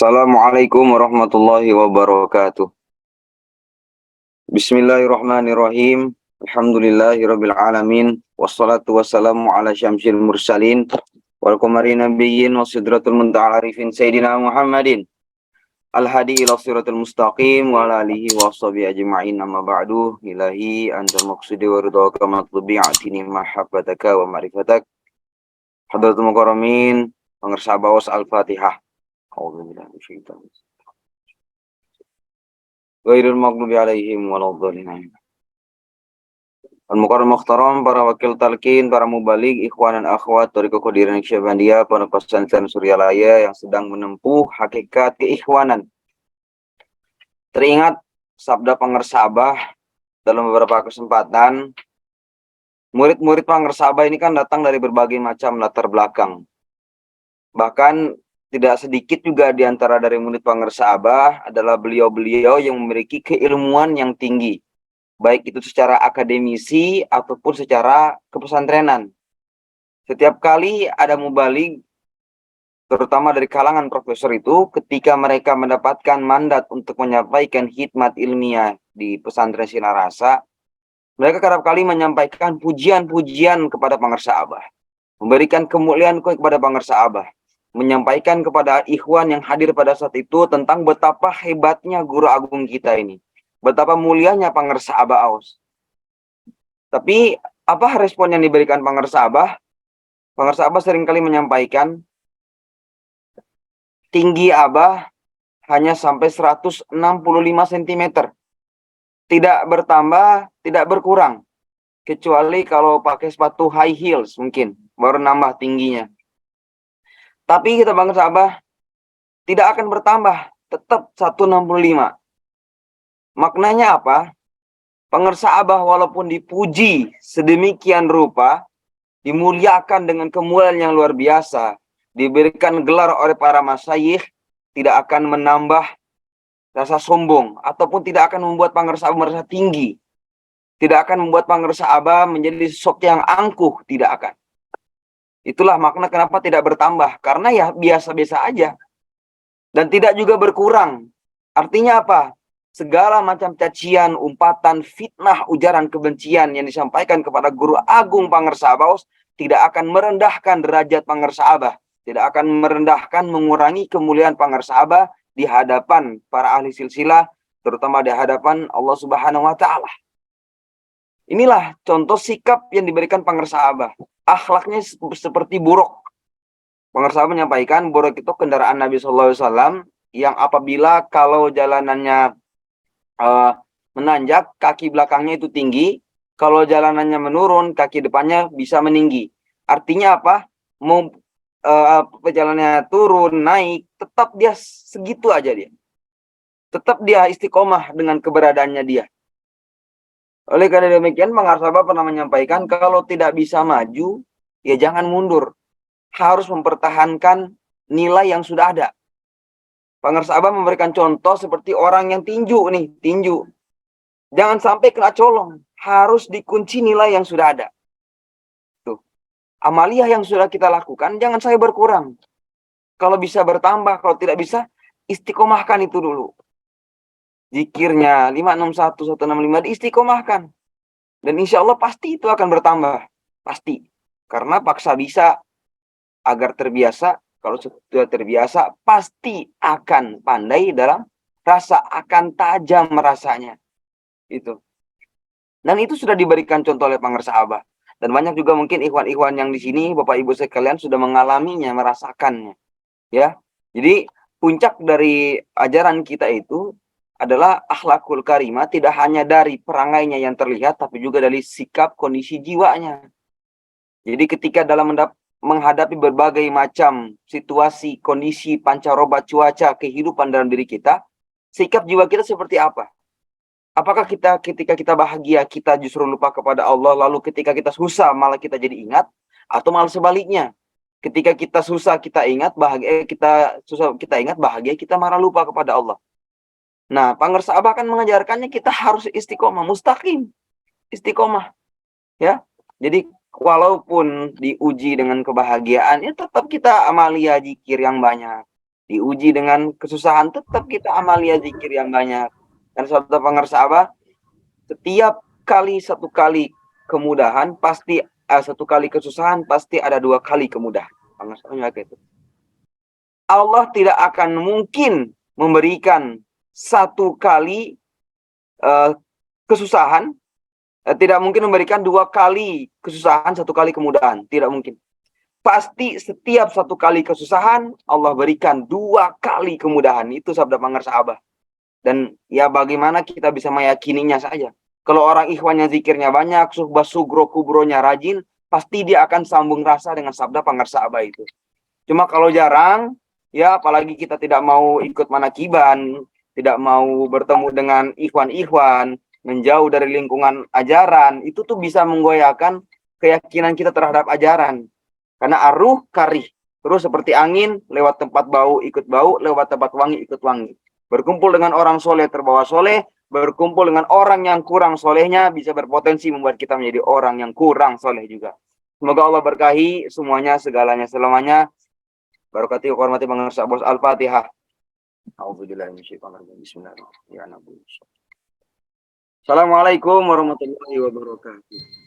Assalamualaikum warahmatullahi wabarakatuh. Bismillahirrahmanirrahim. Alhamdulillahirabbil alamin. Wassalatu wassalamu ala syamsil mursalin wal qamari nabiyyin wasidratul muntaha arifin sayyidina Muhammadin al-hadi ila siratal mustaqim wa ala alihi wa sahbihi ajma'in amma ba'du. Ilahi antal maqsudi wa ridhaka matlubi atini mahabbataka wa ma'rifatak. Hadratul mukarramin, pengersa bawas al-Fatihah. A'udzubillahi minasyaitonir rajim. Ghairil maghdubi alaihim waladhdallin. Al-Mukarram Mukhtaram, para wakil talqin, para mubaligh, ikhwan dan akhwat dari Qadiran Syabandiyah, Pondok Pesantren Suryalaya yang sedang menempuh hakikat keikhwanan. Teringat sabda pengersabah dalam beberapa kesempatan, murid-murid pengersabah ini kan datang dari berbagai macam latar belakang. Bahkan tidak sedikit juga di antara dari murid pengersabah adalah beliau-beliau yang memiliki keilmuan yang tinggi, baik itu secara akademisi ataupun secara kepesantrenan. Setiap kali ada mubaligh, terutama dari kalangan profesor itu, ketika mereka mendapatkan mandat untuk menyampaikan khidmat ilmiah di pesantren Sinarasa, mereka kerap kali menyampaikan pujian-pujian kepada pengersabah, memberikan kemuliaan kepada pengersabah, menyampaikan kepada ikhwan yang hadir pada saat itu tentang betapa hebatnya guru agung kita ini, betapa mulianya pengersabah Aus. Tapi apa respon yang diberikan pengersabah? Pengersabah seringkali menyampaikan, tinggi Abah hanya sampai 165 cm. Tidak bertambah, tidak berkurang. Kecuali kalau pakai sepatu high heels mungkin, baru nambah tingginya. Tapi kita pengersabah tidak akan bertambah, tetap 165. Maknanya apa? Pengersabah walaupun dipuji sedemikian rupa, dimuliakan dengan kemuliaan yang luar biasa, diberikan gelar oleh para masyayikh, tidak akan menambah rasa sombong ataupun tidak akan membuat pengersabah merasa tinggi, tidak akan membuat pengersabah menjadi sosok yang angkuh, tidak akan. Itulah makna kenapa tidak bertambah, karena ya biasa-biasa aja dan tidak juga berkurang. Artinya apa? Segala macam cacian, umpatan, fitnah, ujaran kebencian yang disampaikan kepada guru agung pengersabah tidak akan merendahkan derajat pengersabah, tidak akan merendahkan, mengurangi kemuliaan pengersabah di hadapan para ahli silsilah, terutama di hadapan Allah Subhanahu wa taala. Inilah contoh sikap yang diberikan pengersabah. Akhlaknya seperti buruk. Pengersabah menyampaikan buruk itu kendaraan Nabi Shallallahu Alaihi Wasallam yang apabila kalau jalanannya menanjak, kaki belakangnya itu tinggi. Kalau jalanannya menurun, kaki depannya bisa meninggi. Artinya apa? Mau perjalanannya turun, naik, tetap dia segitu aja dia. Tetap dia istiqomah dengan keberadaannya dia. Oleh karena demikian, pengersabah pernah menyampaikan kalau tidak bisa maju, ya jangan mundur. Harus mempertahankan nilai yang sudah ada. Pengersabah memberikan contoh seperti orang yang tinju nih, tinju. Jangan sampai kena colong, harus dikunci nilai yang sudah ada. Tuh. Amaliyah yang sudah kita lakukan, jangan sampai berkurang. Kalau bisa bertambah, kalau tidak bisa, istiqomahkan itu dulu. Zikirnya 561, 165 diistiqomahkan. Dan insya Allah pasti itu akan bertambah. Pasti. Karena paksa bisa agar terbiasa. Kalau sudah terbiasa, pasti akan pandai dalam rasa, akan tajam rasanya. Itu. Dan itu sudah diberikan contoh oleh pengersabah. Dan banyak juga mungkin ikhwan-ikhwan yang di sini, Bapak Ibu sekalian sudah mengalaminya, merasakannya. Ya. Jadi puncak dari ajaran kita itu adalah akhlakul karimah, tidak hanya dari perangainya yang terlihat, tapi juga dari sikap kondisi jiwanya. Jadi ketika dalam menghadapi berbagai macam situasi, kondisi, pancaroba cuaca, kehidupan dalam diri kita, sikap jiwa kita seperti apa? Apakah ketika kita bahagia, kita justru lupa kepada Allah, lalu ketika kita susah, malah kita jadi ingat? Atau malah sebaliknya? Ketika kita susah, kita ingat, bahagia kita malah lupa kepada Allah. Nah, pengersabah akan mengajarkannya kita harus istiqomah, mustaqim, istiqomah. Ya, jadi walaupun diuji dengan kebahagiaan, ya tetap kita amalia zikir yang banyak. diuji dengan kesusahan, tetap kita amalia zikir yang banyak. Dan sabda pengarsaabah, setiap satu kali kemudahan pasti satu kali kesusahan pasti ada 2 kali kemudahan. Pengarsaabahnya itu. Allah tidak akan mungkin memberikan 1 kali kesusahan, tidak mungkin memberikan 2 kali kesusahan, 1 kali kemudahan, tidak mungkin. Pasti setiap 1 kali kesusahan Allah berikan 2 kali kemudahan. Itu sabda pengarsaabah. Dan ya bagaimana kita bisa meyakininya saja. Kalau orang ikhwannya zikirnya banyak, suhbah sugro kubronya rajin, pasti dia akan sambung rasa dengan sabda pengarsaabah itu. Cuma kalau jarang, ya apalagi kita tidak mau ikut manakiban, tidak mau bertemu dengan ikhwan-ikhwan, menjauh dari lingkungan ajaran, itu tuh bisa menggoyahkan keyakinan kita terhadap ajaran. Karena aruh karih. Terus seperti angin, lewat tempat bau ikut bau, lewat tempat wangi ikut wangi. Berkumpul dengan orang soleh terbawa soleh, berkumpul dengan orang yang kurang solehnya bisa berpotensi membuat kita menjadi orang yang kurang soleh juga. Semoga Allah berkahi semuanya, segalanya, selamanya. Barakati hormati bangsa bos Al-Fatihah. Bismillahirrahmanirrahim. Assalamualaikum warahmatullahi wabarakatuh.